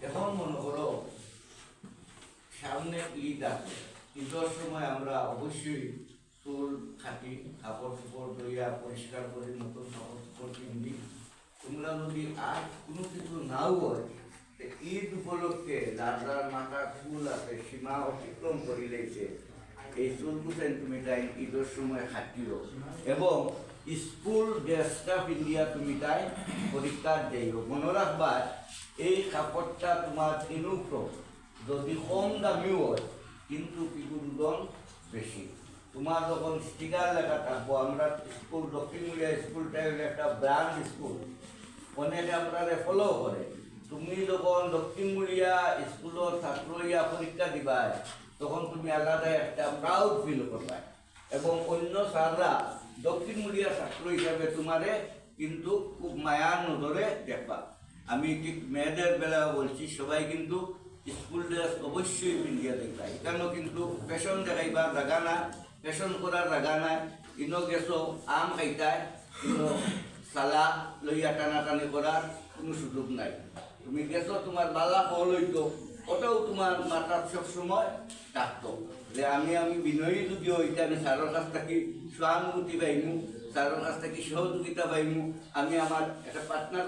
এখন মনে করো সামনে ঈদ আছে, ঈদের সময় আমরা অবশ্যই চুল কাটি, কাপড় চোপড় ধুইয়া পরিষ্কার করে নতুন কাপড় চোপড় কিনবি। তোমরা যদি আর কোনো কিছু নাও হয়, ঈদ উপলক্ষে যার যার মাথা চুল আছে সীমা অতিক্রম করিলেছে এই চুল কুচাইন তুমি তাই ঈদের সময় খাটিও এবং স্কুল ড্রেসটা পিন্ধিয়া তুমি তাই পরীক্ষা দিও। মনে রাখবার এই কাপড়টা তোমার ইনুফ্রো যদি কম দামিও হয় কিন্তু পিকুর বেশি। তোমার যখন স্টিকার লেখা থাকবো, আমরা স্কুল দক্ষিণ মুড়িয়া স্কুলটা হলে একটা ব্র্যান্ড স্কুল, অনেকে আপনারা ফলো করে। তুমি যখন দক্ষিণ মুড়িয়া স্কুলের ছাত্র ইয়া পরীক্ষা দিবা তখন তুমি আলাদা একটা প্রাউড ফিল করবা এবং অন্য স্যাররা দক্ষিণ মুড়িয়া ছাত্র হিসাবে তোমারে কিন্তু খুব মায়ার নজরে দেখবা। আমি ঠিক মেয়েদের বেলাও বলছি, সবাই কিন্তু স্কুল ড্রেস অবশ্যই পিন্ধিয়া দেখবা। এখানেও কিন্তু ফ্যাশন দেখাইবার জায়গা না, ফ্যাশন করার জায়গা নাই। ইনো গেছো আম খাইতায়, ইনো সালা লইয়া টানাটানি করার কোনো সুযোগ নাই। তুমি গেছো তোমার বালা ফল হইতো, ওটাও তোমার মাথার সবসময় থাকতো যে আমি বিনয়ী যদি হইতে আমি স্যারের কাছ থেকে সহানুভূতি পাইমু, স্যারের কাছ থেকে সহযোগিতা পাইমু, আমি আমার একটা পার্টনার